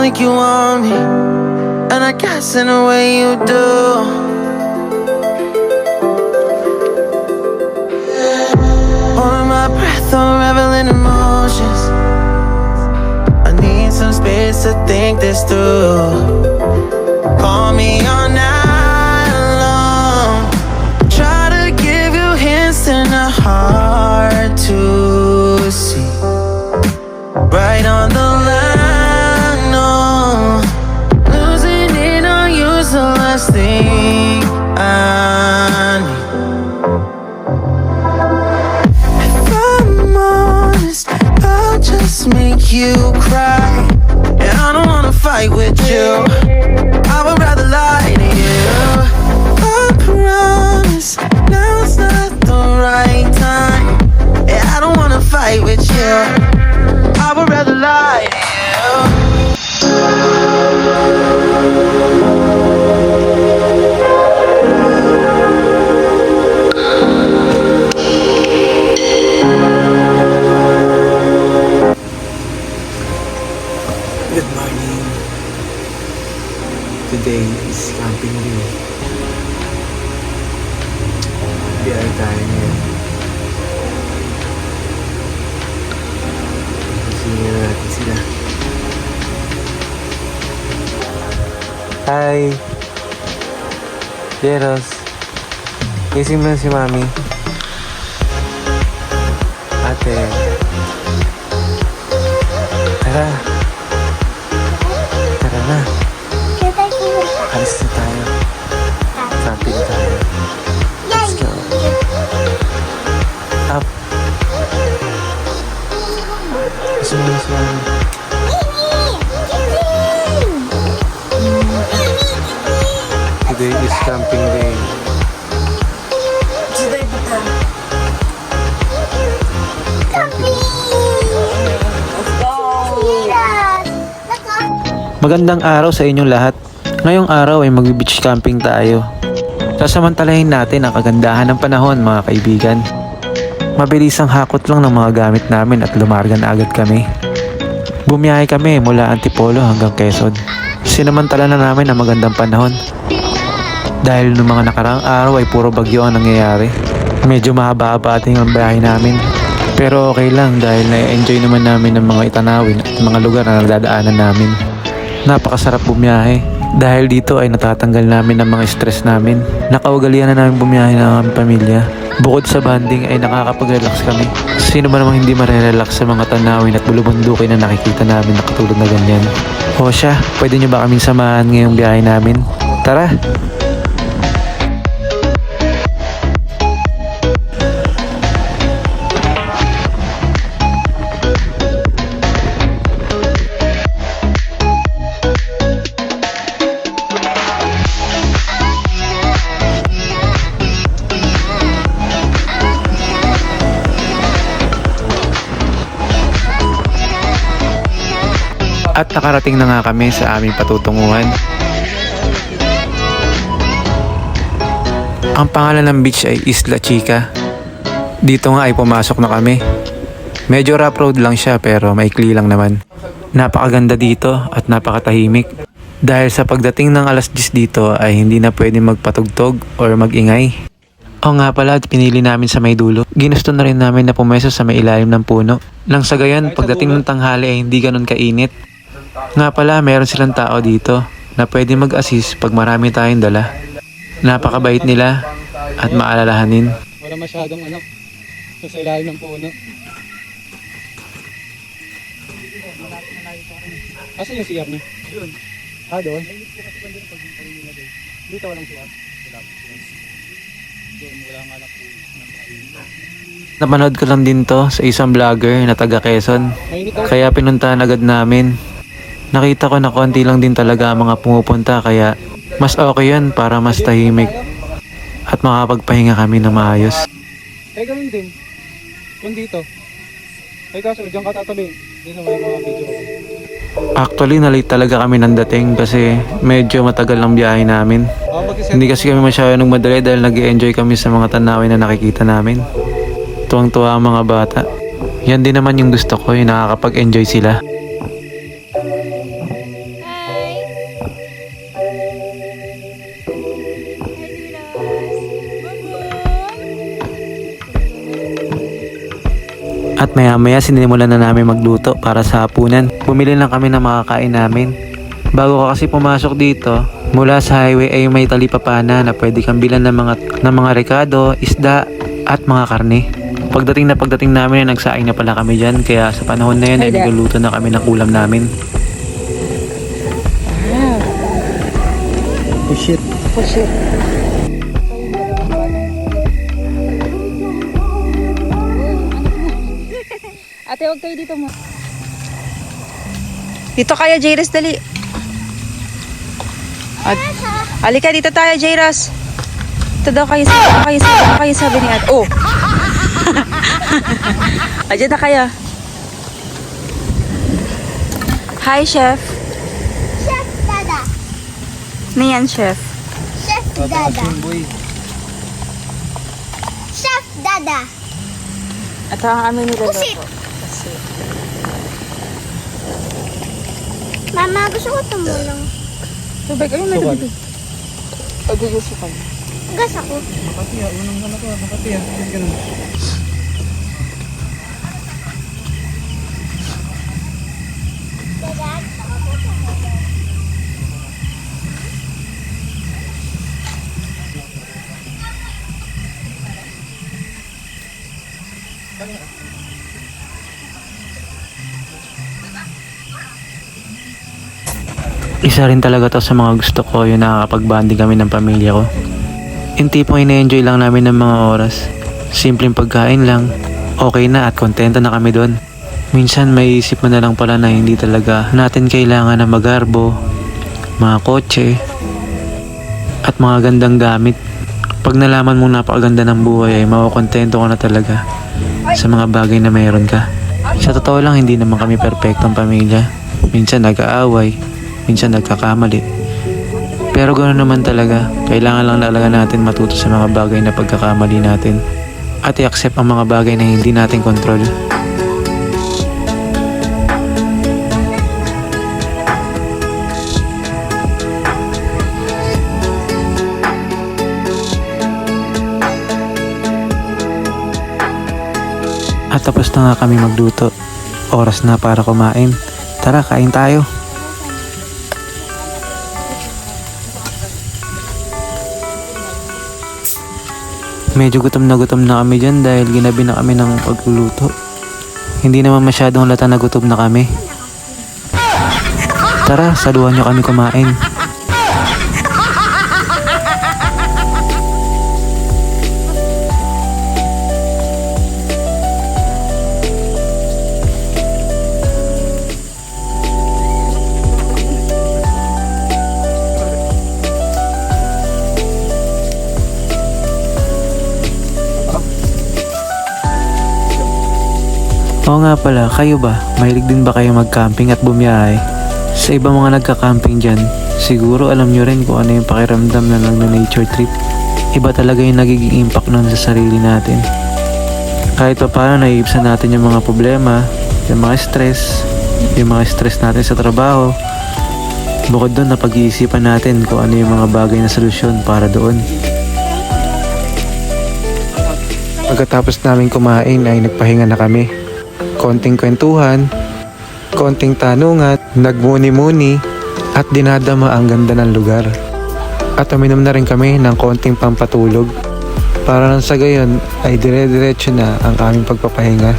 like you want me, and I guess in a way you do. Holding my breath, unraveling emotions. I need some space to think this through. Call me all night long. Try to give you hints and a hard to see. Right on the line, no. Losing it on you's the last thing I need. If I'm honest, I'll just make you cry. And I don't wanna fight with you, I would rather lie to you. I promise, now's not the right time. And I don't wanna fight with you, I would rather lie to Good morning. Today is camping day. Biyay tayo ngayon. Sino natin sila. Hi! Jeros. Gising mo na si Mami. Ate. Tara. Tara na. Alis na tayo. Camping tayo. Let's go. Up. Gising mo na si Mami. Today is camping day. Magandang araw sa inyong lahat. Ngayong araw ay mag-beach camping tayo. Sasamantalahin natin ang kagandahan ng panahon, mga kaibigan. Mabilis ang hakot lang ng mga gamit namin at lumarga na agad kami. Bumiyahe kami mula Antipolo hanggang Quezon. Sinamantala na namin ang magandang panahon. Dahil noong mga nakaraang araw ay puro bagyo ang nangyayari. Medyo mahaba-haba ating ang biyahe namin. Pero okay lang dahil na-enjoy naman namin ang mga itanawin at mga lugar na nadadaanan namin. Napakasarap bumiyahe dahil dito ay natatanggal namin ang mga stress namin. Nakaugalian na namin bumiyahe ng aming pamilya. Bukod sa banding ay nakakapag-relax kami. Sino ba namang hindi marerelax sa mga tanawin at bulubundukin na nakikita namin na katulad na ganyan. O siya, pwede nyo ba kaming samahan ngayong biyahe namin? Tara! At nakarating na nga kami sa aming patutunguhan. Ang pangalan ng beach ay Isla Chica. Dito nga ay pumasok na kami. Medyo rough road lang siya pero maikli lang naman. Napakaganda dito at napakatahimik. Dahil sa pagdating ng alas 10 dito ay hindi na pwede magpatugtog or magingay. O nga pala, pinili namin sa may dulo. Ginusto na rin namin na pumeso sa may ilalim ng puno. Nang sa gayon, pagdating ng tanghali ay hindi ganun kainit. Nga pala, meron silang tao dito na pwede mag-assist pag marami tayong dala. Napakabait nila at maalalahanin. Wala masyadong sa ilalim ng puno. Asan yung CR niya? Doon. Doon? Dito walang CR. Doon wala nga lang. Napanood ko lang din to sa isang vlogger na taga Quezon. Kaya pinuntahan agad namin. Nakita ko na konti lang din talaga ang mga pumupunta kaya mas okay yun para mas tahimik at makapagpahinga kami ng maayos. Ay ganun din. Kung dito. Ay kaso diyan ka tatabi. Dito may mga video. Actually na-late talaga kami ng dating kasi medyo matagal ang biyahe namin. Hindi kasi kami masyado nagmadali dahil nag-i-enjoy kami sa mga tanawin na nakikita namin. Tuwang-tuwa ang mga bata. Yan din naman yung gusto ko, yung nakakapag-enjoy sila. At maya-maya sinimulan na namin magluto para sa hapunan. Bumili lang kami ng makakain namin. Bago ka kasi pumasok dito, mula sa highway ay may talipapana na pwede kang bilan ng mga rekado, isda at mga karne. Pagdating namin ay nagsaing na pala kami dyan, kaya sa panahon na yun ay nagluluto na kami ng ulam namin. Oh shit. Ate, huwag kayo dito mo. Dito kayo, Jairas, dali. Halika, dito tayo, Jairas. Ito daw kayo, sabi ni ate. Oh! Ayan na kayo. Hi, Chef. Chef Dada. Niyan, Chef. Chef Dada. Chef Dada. Ito ang aming niluluto. Pusit. Mama, gusto ko tumulong. Tubig, ayun na dito. Agugusukan. Gas ako. Makati ha. Unang anak ko. Makati ha. Ganun. Isa rin talaga to sa mga gusto ko, yung nakakapag-bonding kami ng pamilya ko. Yung tipong ina-enjoy lang namin ng mga oras. Simpleng pagkain lang, okay na at kontento na kami doon. Minsan may isip mo na lang pala na hindi talaga natin kailangan ng magarbo, mga kotse, at mga gandang gamit. Pag nalaman mong napakaganda ng buhay ay makukontento ka na talaga sa mga bagay na mayroon ka. Sa totoo lang, hindi naman kami perpektong pamilya. Minsan nag-aaway, minsan nagkakamali. Pero ganoon naman talaga. Kailangan lang talaga natin matuto sa mga bagay na pagkakamali natin at i-accept ang mga bagay na hindi natin kontrol. At tapos na nga kami magluto. Oras na para kumain. Tara, kain tayo. Medyo gutom na kami dyan dahil ginabi na kami ng pagluluto. Hindi naman masyadong lata na gutom na kami. Tara, saluhan nyo kami kumain. Oo nga pala, kayo ba? Mahilig din ba kayo mag-camping at bumiyahe? Sa ibang mga nagka-camping dyan, siguro alam nyo rin kung ano yung pakiramdam na nature trip. Iba talaga yung nagiging impact nun sa sarili natin. Kahit pa paano naiibsan natin yung mga problema, yung mga stress natin sa trabaho. Bukod doon, napag-iisipan natin kung ano yung mga bagay na solusyon para doon. Pagkatapos namin kumain ay nagpahinga na kami. Konting kwentuhan, konting tanungan, nagmuni-muni at dinadama ang ganda ng lugar. At uminom na rin kami ng konting pampatulog para nang sa gayon ay dire-diretso na ang aming pagpapahinga.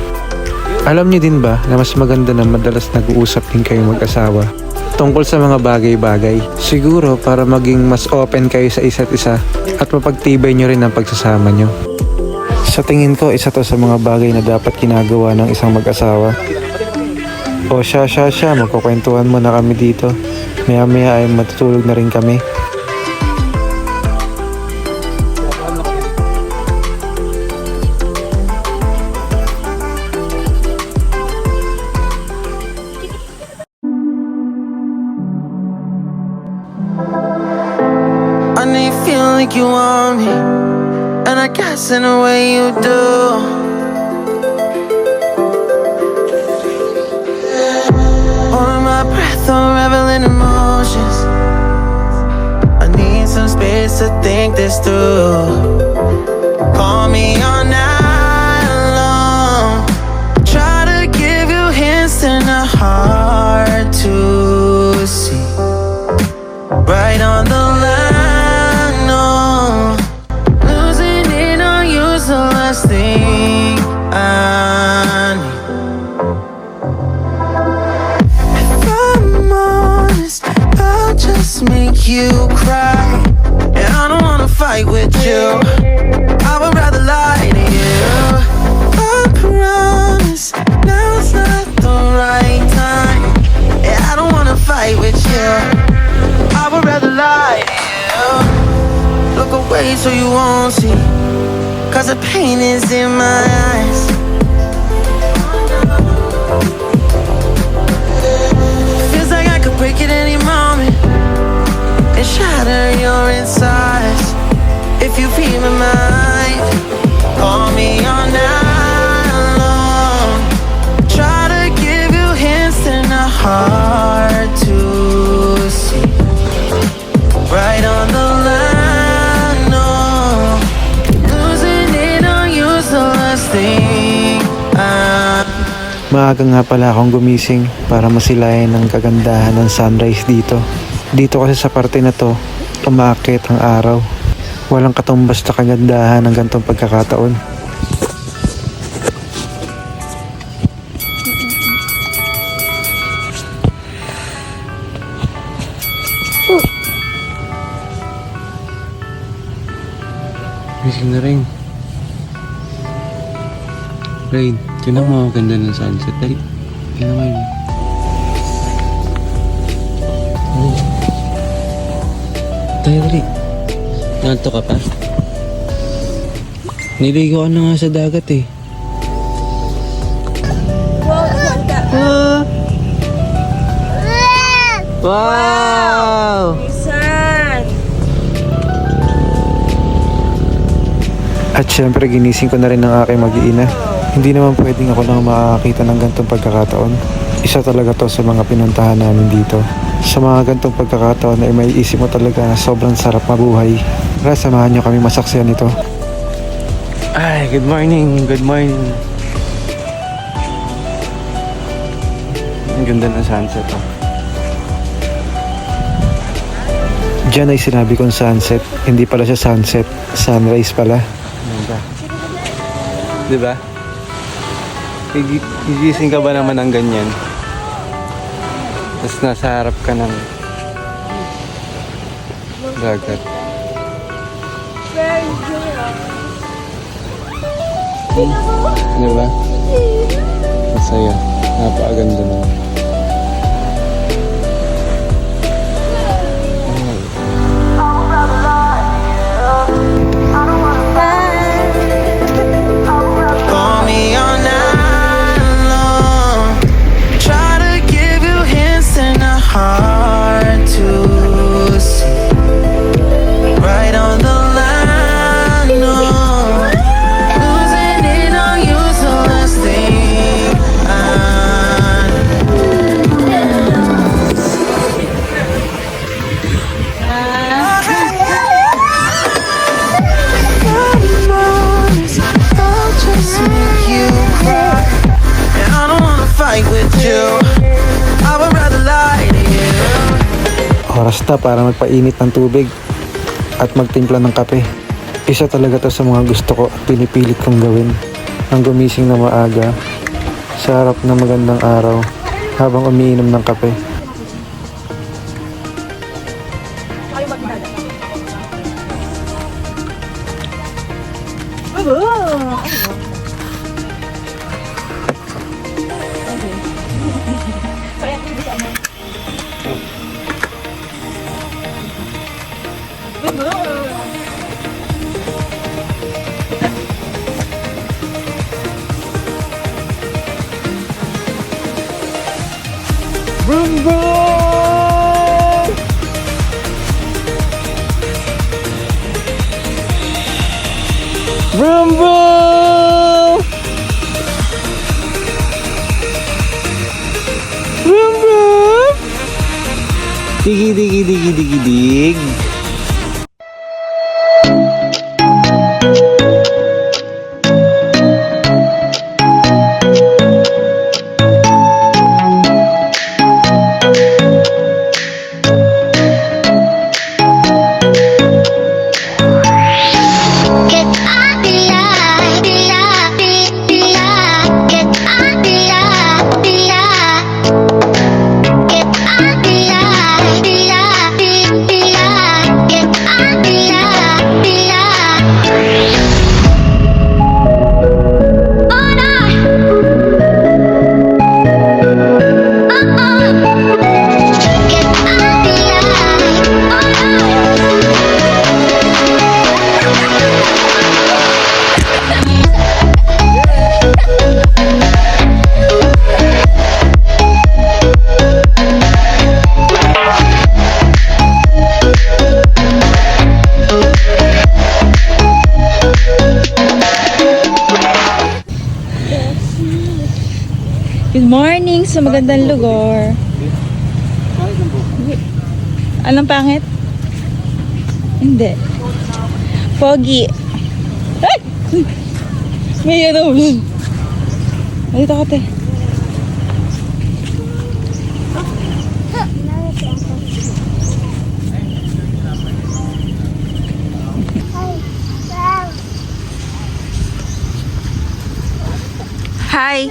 Alam niyo din ba na mas maganda na madalas nag-uusap din kayo mag-asawa tungkol sa mga bagay-bagay? Siguro para maging mas open kayo sa isa't isa at mapagtibay nyo rin ang pagsasama nyo. Sa tingin ko, isa to sa mga bagay na dapat ginagawa ng isang mag-asawa. O siya, magkukwentuhan muna kami dito. Maya-maya ay matutulog na rin kami. I know you feel like you want me, and I guess in a way you do. Holding my breath, unraveling emotions. I need some space to think this through. Call me all night long, try If I'm honest, I'll just make you cry. And I don't wanna fight with you, I would rather lie to you. I promise, now's not the right time. And I don't wanna fight with you, I would rather lie to you. Look away so you won't see, cause the pain is in my eyes. Feels like I could break it any moment and shatter your insides. If you feel my mind, call me all night long. Try to give you hints and a hard to see. Right on the line, no. Losing it on you's the last thing Maaga nga pala akong gumising para masilayan ng kagandahan ng sunrise dito. Dito kasi sa parte na to, umaakit ang araw. Walang katumbas na kagandahan ng gantong pagkakataon. Gising na rin. Rain, yun ang mga ganda ng sunset. Dali, yun naman yun. Tayo, dali. Nanto ka pa? Niligo ka na nga sa dagat eh. Wow! At syempre ginising ko na rin ng aking mag-iina. Hindi naman pwedeng ako lang makakita ng gantong pagkakataon. Isa talaga to sa mga pinuntahan namin dito. Sa mga gantong pagkakataon ay may isip mo talaga na sobrang sarap mabuhay. Tara, samahan nyo kami masaksiyan ito. Ay, good morning, good morning. Ang ganda ng sunset oh. Diyan ay sinabi kong sunset. Hindi pala siya sunset, sunrise pala. Diba? Gigising ka ba naman ng ganyan? Tapos nasa harap ka ng dagat. Diba? Masaya. Napakaganda naman. call me all night long. Try to give you hints and a hard to see. Right on the line, no. Losing it on you's the last thing I'm honest, I'll just make you cry. And I don't wanna fight with you, I would rather lie to you. Oras na para magpainit ng tubig at magtimpla ng kape. Isa talaga to sa mga gusto ko at pinipilit kong gawin. Ang gumising na maaga sa harap ng magandang araw habang umiinom ng kape. Vroom vroom! Vroom vroom! Vroom vroom! Digi digi digi digi dig. Get out, morning sa magandang lugar. Anong pangit? Hindi. Pogi. Ay! May ano. Dito ka, te. Hi.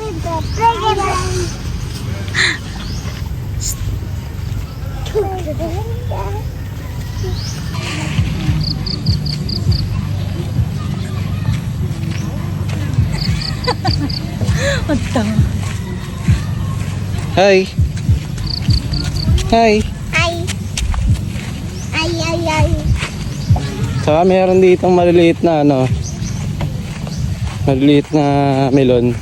Hi. Hi. Ay. Ay, ay, ay. Saka meron ditong maliliit na ano. Maliliit na melon.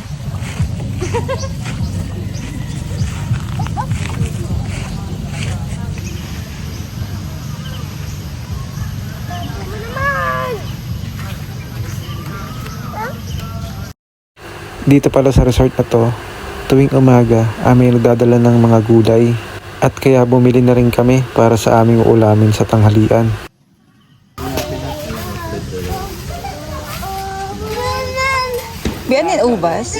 Dito pala sa resort na to, tuwing umaga, may nagdadala ng mga gulay. At kaya bumili na rin kami para sa aming ulamin sa tanghalian. Biyan yan, ubas?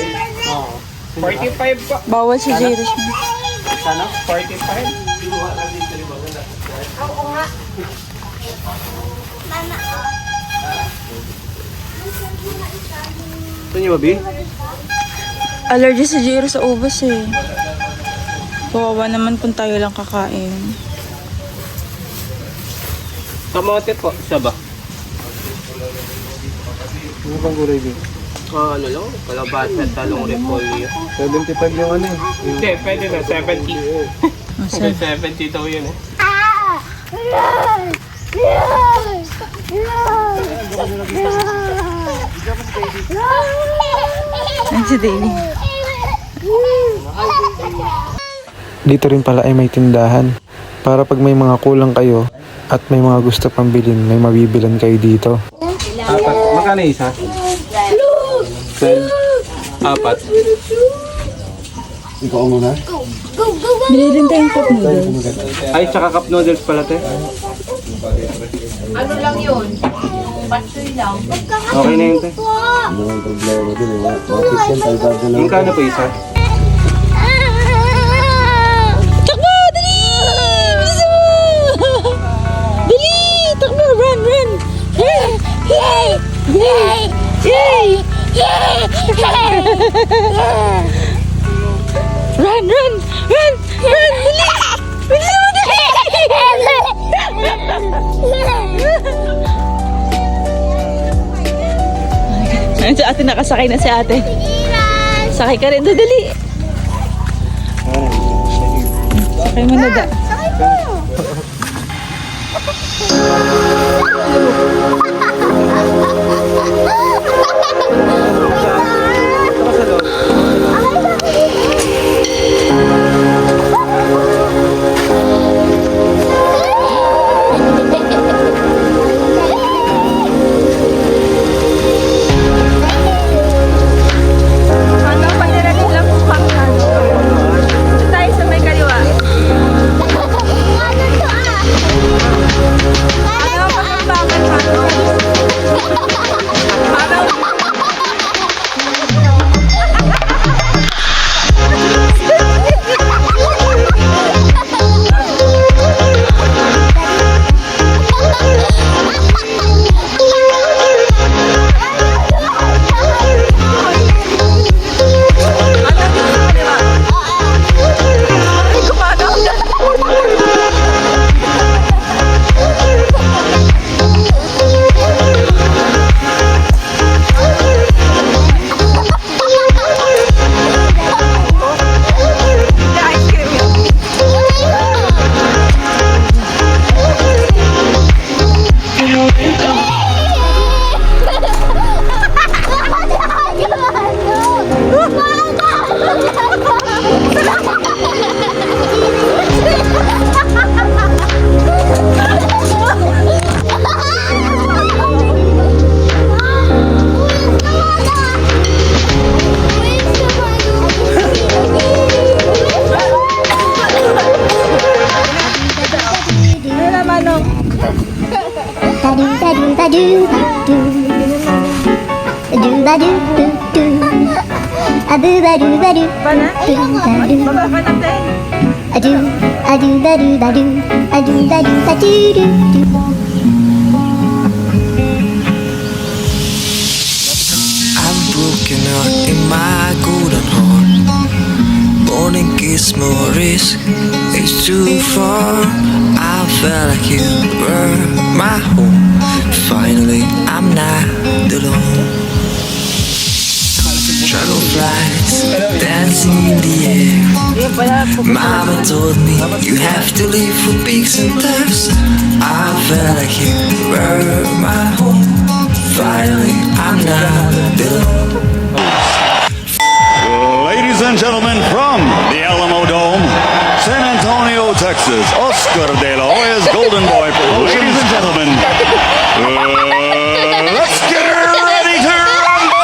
45 pa. Bawal si Jairus. Sana? 45? Ito niyo ba, Bi? Allergy si Jairus sa ubas eh. Kawawa naman kung tayo lang kakain. Kamote po, isa ba? Ano bang gulay din? Ano lang, kalabasa, talong repolyo. 75 yung ano eh. Hindi, pwede na, 70. Masarap. 70 daw yun eh. Ah! Ay, si Daily. Dito rin pala ay may tindahan. Para pag may mga kulang kayo at may mga gusto pang bilhin, may mabibilan kayo dito. Apat. Magkano isa? 12. Apat. Bili rin tayong cup noodles. Ay, tsaka cup noodles pala, te. Ano lang yun? Pasoy lang. Okay na yun, te. Yung kano po isa? Takbo! Dali! Bilis mo! Dali! Takbo! Run! Run! Run! Yay! Yay! Yay! Run! Run! Run! Run! Dali! Bilis mo! Dali! Ayun, si ate nakasakay na si ate. Sakay ka rin, dali. Sakay mo na da. Hanggang panirating lang kung paano. Dito tayo sa may kaliwa. ba do do do. A do ba do ba do. Baba ka natin. A do ba do ba do. A do ba do ba do do do. I'm broken out in my golden heart. Born in Gizmo risk, it's too far. I felt like you were my home. Finally, I'm not alone. Dragonflies dancing in the air. Mama told me you have to live for peace and thirst. I felt like you were my home. Finally, I'm not alone. Ladies and gentlemen, from the Alamo Dome, San Antonio, Texas, Oscar De La Hoya's Golden Boy. Ladies and gentlemen, let's get ready to rumble!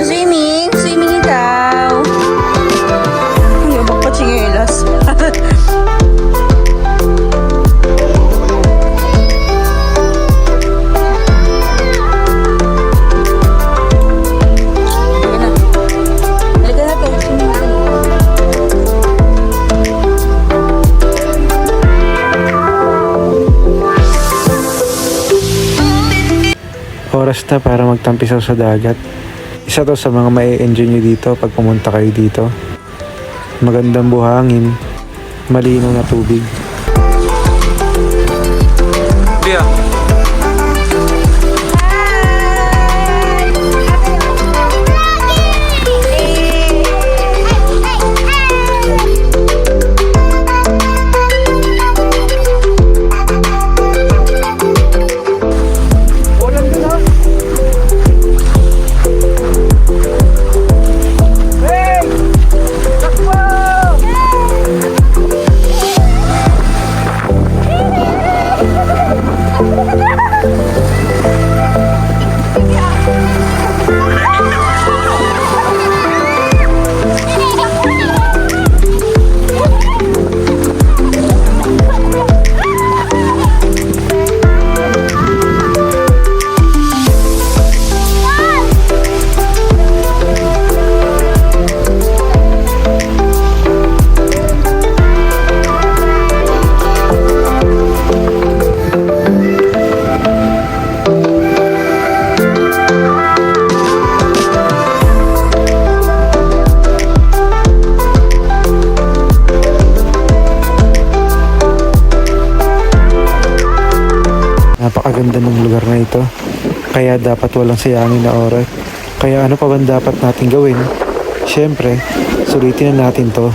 Swimming! Swimming ikaw! Ay, abak pa chingelas. Oras na para magtampisaw sa dagat. Isa to sa mga mai-enjoy nyo dito pag pumunta kayo dito. Magandang buhangin, malinaw na tubig. Napakaganda ng lugar na ito. Kaya dapat walang sayangin na oras. Kaya ano pa ba dapat natin gawin? Siyempre, sulitin na natin to.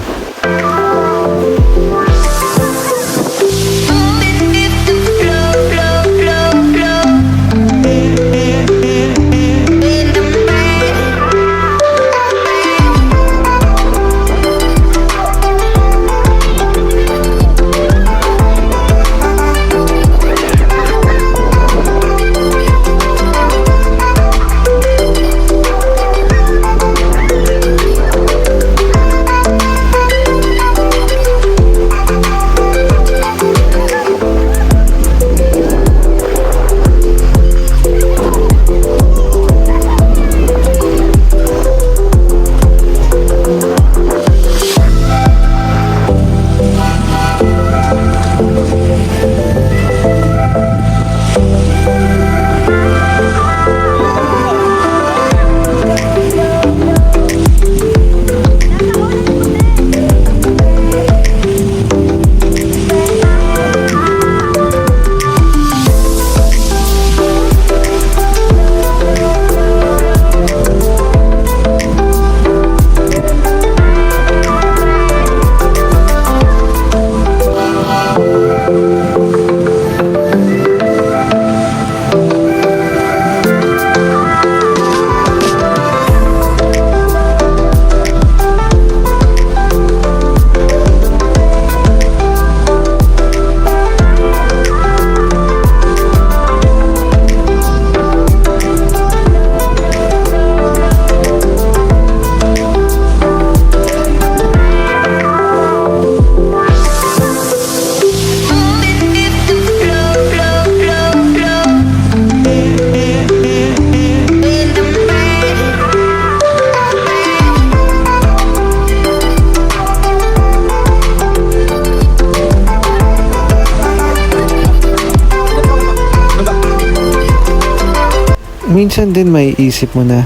Minsan din may isip mo na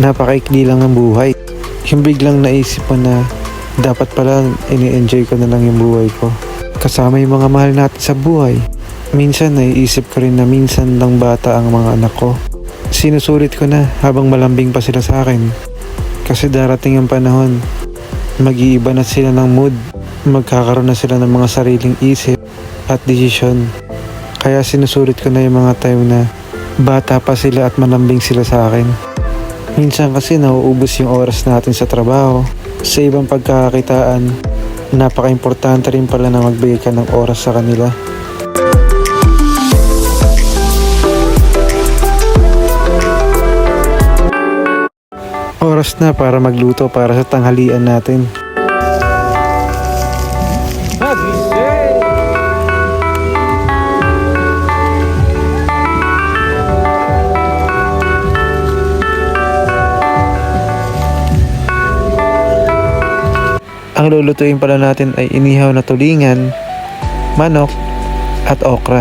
napakaikli lang ng buhay. Yung biglang naisip mo na dapat pala ini-enjoy ko na lang yung buhay ko. Kasama yung mga mahal natin sa buhay. Minsan naiisip ko rin na minsan lang bata ang mga anak ko. Sinusulit ko na habang malambing pa sila sa akin. Kasi darating ang panahon, mag-iiba na sila ng mood. Magkakaroon na sila ng mga sariling isip at desisyon. Kaya sinusulit ko na yung mga time na bata pa sila at malambing sila sa akin. Minsan kasi nauubos yung oras natin sa trabaho. Sa ibang pagkakakitaan, napaka-importante rin pala na magbigay ka ng oras sa kanila. Oras na para magluto para sa tanghalian natin. Ang lulutuin pala natin ay inihaw na tulingan, manok, at okra.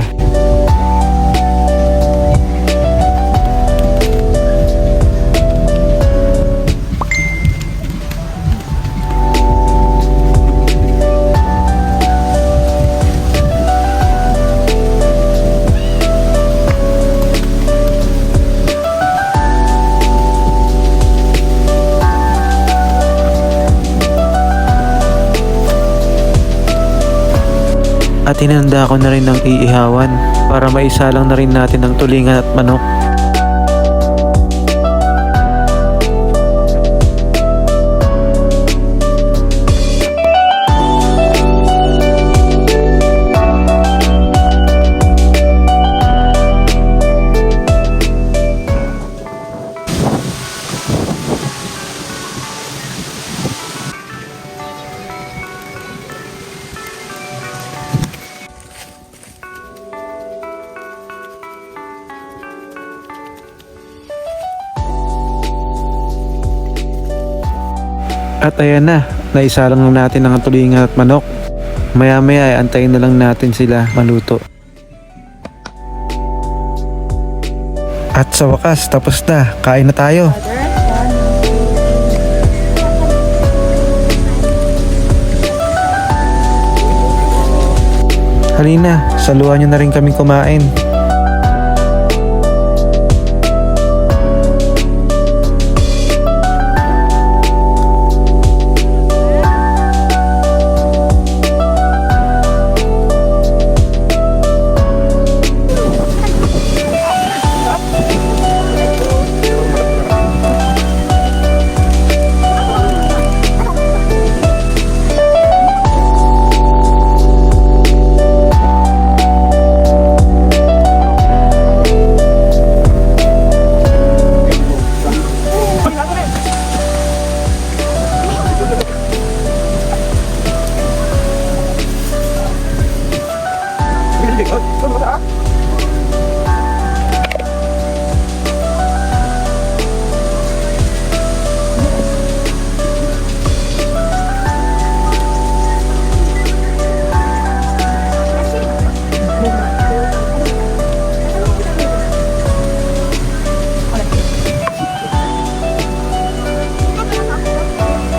At hinanda ko na rin ng iihawan para maisalang na rin natin ang tulingan at manok. At ayan na, naisalang na natin ang tulingan at manok. Maya maya ay antayin na lang natin sila maluto. At sa wakas, tapos na. Kain na tayo. Halina, saluhan nyo na rin kami kumain.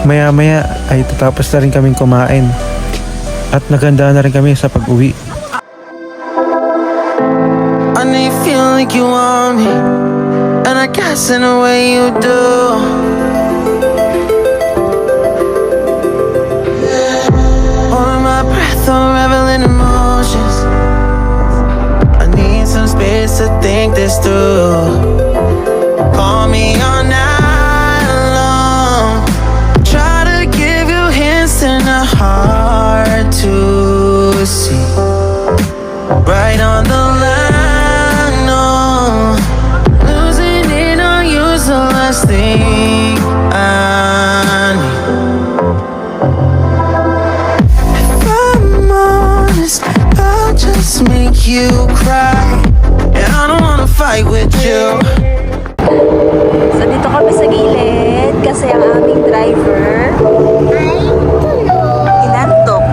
Maya maya ay tatapos na rin kaming kumain. At naganda na rin kami sa pag-uwi. I know you feel like you want me, and I guess in a way you do. Holding my breath, unraveling emotions. I need some space to think this through. Call me all night long. Try to give you hints and a hard to see. Right on the line, no. Losing it on you's the last thing I need. If I'm honest, I'll just make you cry. And I don't wanna fight with you. So, dito kami sa gilid kasi ang aming driver inantok.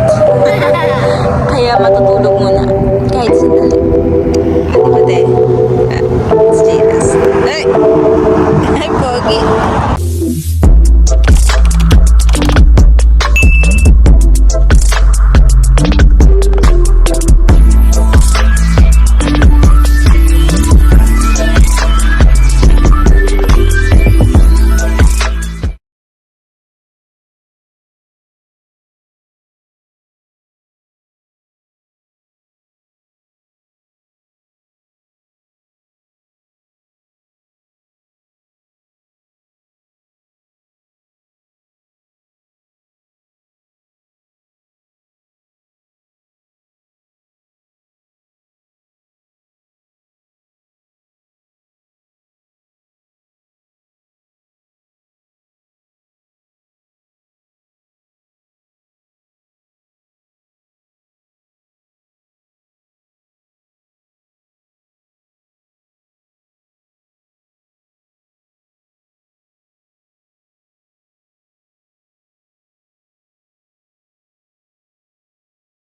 Kaya matutulog muna. Kahit sandali. Di ba, te? It's Jairus. Hey!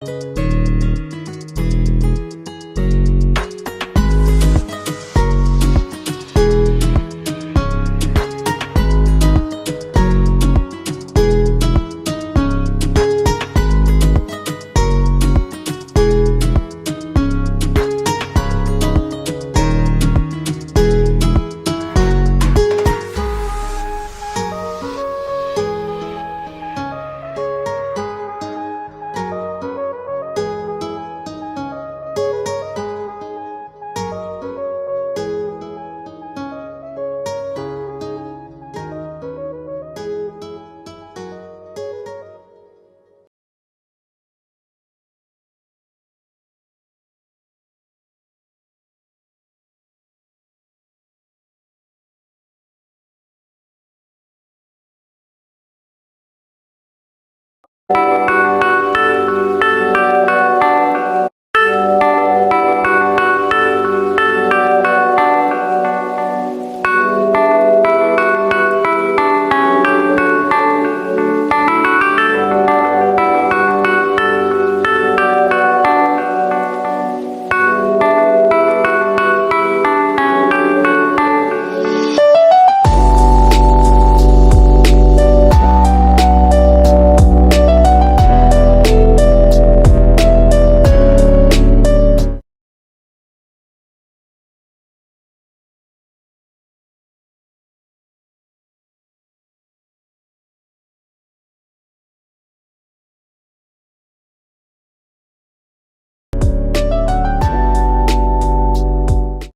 do